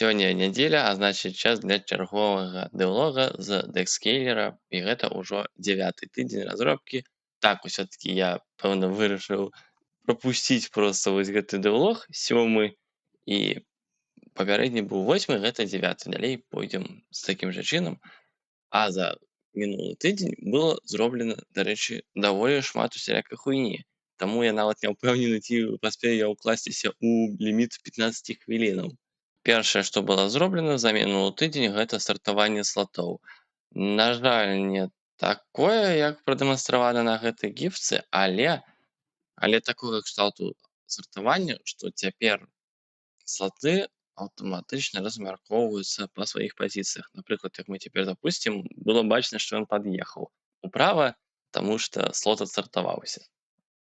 Сёння нядзеля, а значыць час для чарговага дыалога з дэкскейлера і гэта ўжо 9 тыдзень разробкі. Так, усё-такі я, пэўна, вырашыў прапусціць проста вось гэты дыалог 7 і папярэдні быў 8, гэта 9. Далей пойдзем з такім жа чынам. А за мінулы тыдзень было зроблена, дарэчы, даволі шмат усялякай хуйні. Таму я нават не ўпэўнены, ці паспею я ўкласціся ў ліміт 15 хвілінаў. Першае, што было зроблена за мінулы тыдзень, гэта сартаванне слотоў. На жаль, не такое, як прадэманстравана на гэтай гіфцы, але такога кшталту сартавання, што цяпер слоты аўтаматычна размяркоўваюцца па сваіх пазіцыях. Напрыклад, як мы цяпер запусцім, было бачна, што ён пад'ехаў управа, таму што слот адсартаваўся.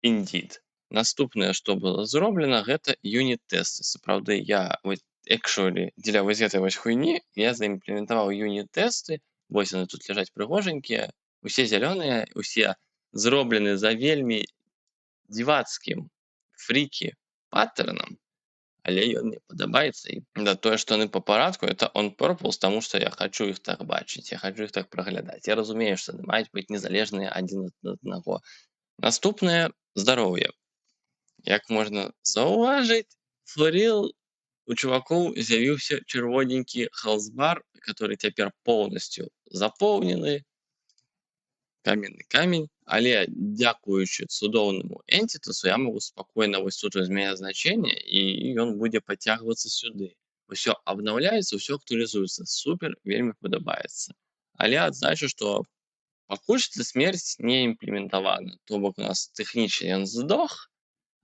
Indeed. Наступнае, што было зроблена, гэта юніт-тэсты. Сапраўды, я вось actually дзеля вось гэтай вось хуйні я заімплементаваў юніт-тэсты. Вось яны тут ляжаць прыгожанькія, усе зялёныя, усе зроблены за вельмі дзівацкім фрікі паттернам, але ён мне падабаецца. І да тое, што яны па парадку, это on purpose, таму што я хачу іх так бачыць, я хачу іх так праглядаць. Я разумею, што яны маюць быць незалежныя адзін ад аднаго. Наступнае здароўе. Як можна заўважыць, for real, у чувакоў з'явіўся чырвоненькі health-бар, который цяпер поўнасцю запоўнены, каменны камень, але дзякуючы цудоўнаму энтітасу я магу спакойна вось тут змяняць значэнне, і ён будзе падцягвацца сюды. Усё абнаўляецца, усё актуалізуецца. Супер, вельмі падабаецца. Але адзначу, што пакуль што смерць не імплементавана. То бок у нас тэхнічна ён здох,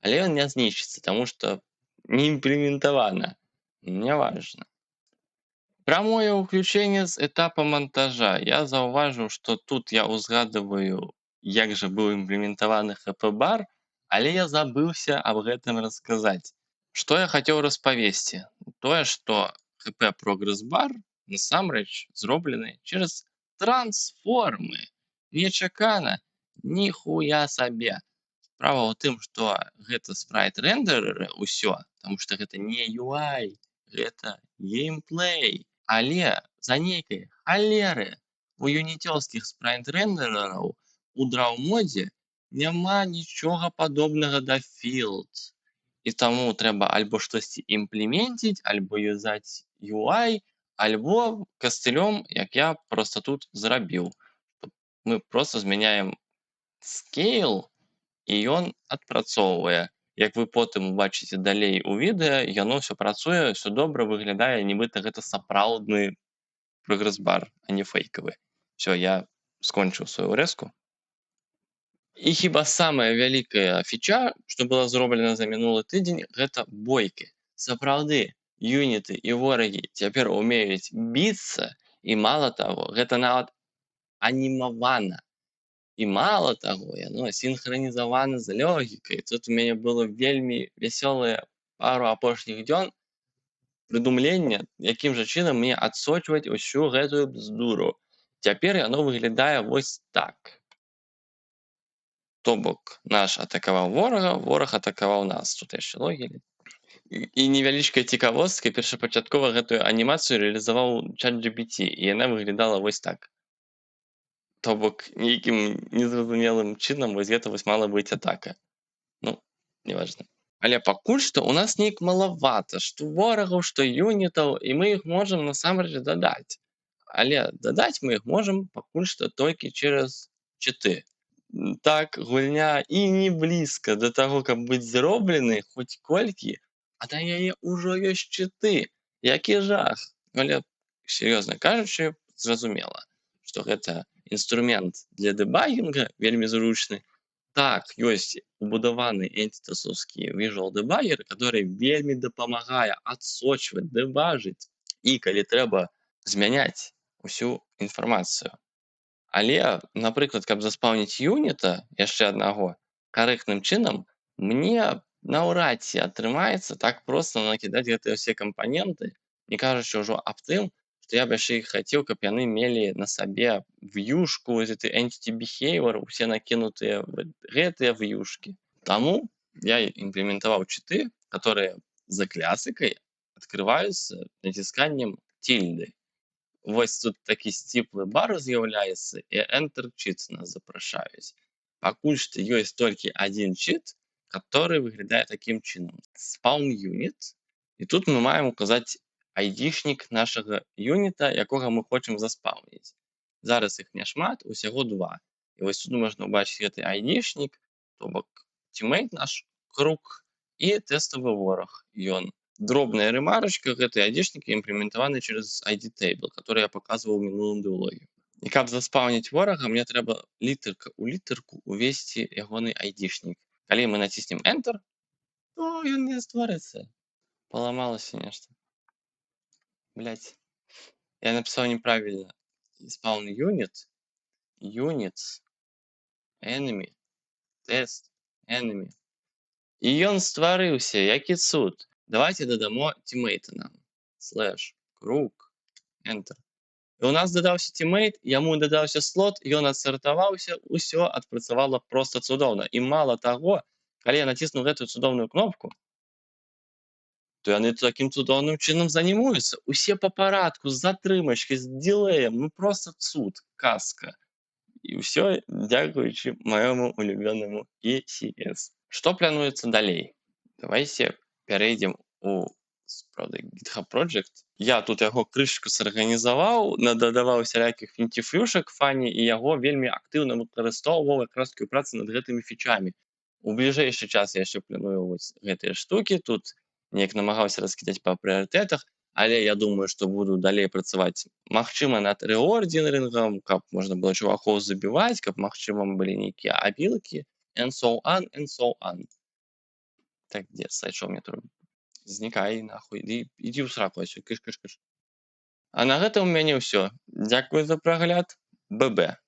але ён не знішчыцца, таму што не імплементавана. Няважна. Прамое ўключэнне з этапа монтажа. Я заўважыў, што тут я ўзгадываю, як жа быў імплементаваны хп-бар, але я забыўся аб гэтым расказаць. Што я хацеў распавесці? Тое, што хп-прогрэс-бар насамрэч зроблены через трансформы. Нечакана, ніхуя сабе. Справа ў тым, што гэта спрайт-рэндэры ўсё, таму што гэта не UI, гэта геймплей. Але за нейкай халеры у юніцёўскіх спрайт-рэндэраў у драў-модзе няма нічога падобнага да Field. І таму трэба альбо штосьці імплеменціць, альбо юзаць UI, альбо кастылём, як я проста тут зрабіў. Мы проста змяняем scale, і ён адпрацоўвае. Як вы потым убачыце далей у відэа, яно ўсё працуе, ўсё добра выглядае, нібыта гэта сапраўдны прагрэс-бар, а не фэйкавы. Усё, я скончыў сваю рэзку. І хіба самая вялікая фіча, што была зроблена за мінулы тыдзень, гэта бойкі. Сапраўды, юніты і ворагі цяпер умеюць біцца, і мала таго, гэта нават анімавана. І мала таго, яно сінхранізавана з логікай. Тут у мяне было вельмі вясёлае пару апошніх дзён прыдумлення, якім жа чынам мне адсочваць усю гэтую бздуру. Цяпер яно выглядае вось так. То бок наш атакаваў ворага, вораг атакаваў нас. Тут яшчэ логіка. І невялічкая цікавостка, першапачаткова гэтую анімацыю рэалізаваў ChatGPT, і яна выглядала вось так. То бок нейкім незразумелым чынам вось гэта вось мала быць атака. Ну, неважна. Але пакуль што ў нас неяк малавата што ворагаў, што юнітаў, і мы іх можам насамрэч дадаць. Але дадаць мы іх можам пакуль што толькі через чыты. Так, гульня і не блізка да таго, каб быць зробленай хоць колькі, а на яе ўжо ёсць чыты. Які жах. Але, сур'ёзна кажучы, зразумела, што гэта інструмент для дэбагінга вельмі зручны. Так, ёсць убудаваны энтітасаўскі visual debugger, который вельмі дапамагае адсочваць, дэбажыць і, калі трэба, змяняць усю інфармацыю. Але, напрыклад, каб заспаўніць юніта, яшчэ аднаго, карэктным чынам, мне наўрад ці атрымаецца так проста накідаць гэтыя ўсе кампаненты, не кажучы ўжо аб тым, што я б яшчэ і хацеў, каб яны мелі на сабе вьюшку, гэты entity behavior, усе накінутыя гэтыя вьюшкі. Таму я імплементаваў чыты, которые за клясыкай открываются натисканием тильды. Вось тут такі сціплы бар з'яўляецца і Enter чыт нас запрашаюць. Пакуль што ёсць толькі адзін чыт, который выглядае такім чынам. Spawn unit. І тут мы маем указаць айдішнік нашага юніта, якога мы хочам заспаўніць. Зараз іх няшмат, усяго 2. І вось тут можна ўбачыць гэты айдішнік, то бок тиммейт наш круг і тэставы вораг ён. Дробная ремарочка, гэты айдишники імплементаваны через ID table, который я показывал в мінулым дыялоге. І каб заспаўніць ворага, мне трэба літарка ў літарку увесці ягоны айдишнік. Калі мы націснем Enter, то ён не створыцца. Паламалася нешта. Блять. Я написал неправильно. Spawn unit, units, enemy, test, enemy. І ён стварыўся, які цуд. Давайте додамо тиммейта нам. Слэш, круг, Enter. І у нас додався тиммейт, яму додався слот, ён адсартаваўся, усё адпрацавала просто цудоўна. І мало таго, калі я націснуў гэтую цудоўную кнопку, то яны такім цудоўным чынам занімуюцца. Усе па парадку, з затрымачкай, з дилеем, ну просто цуд, казка. І ўсё дзякуючы маёму улюбёнаму ECS. Што плануецца далей? Давайте перейдем у GitHub Project. Я тут яго крышку сарганізаваў, нададаваў усялякіх фінтифлюшак фані і яго вельмі актыўна выкарыстоўваў якраз у працы над гэтымі фічамі. У бліжэйшы час я яшчэ планую вось гэтыя штукі, тут неяк намагаўся раскідаць па прыярытэтах, але я думаю, што буду далей працаваць, магчыма, над рэординарынгам, каб можна было чувакоў забіваць, каб, магчыма, былі нейкія абілкі, and so on, and so on. Так, где слайд-шоу мне тут? Знікай, нахуй, іди ў сраку, кыш-кыш-кыш. А на гэта ў мяне ўсё. Дзякую за прагляд. ББ.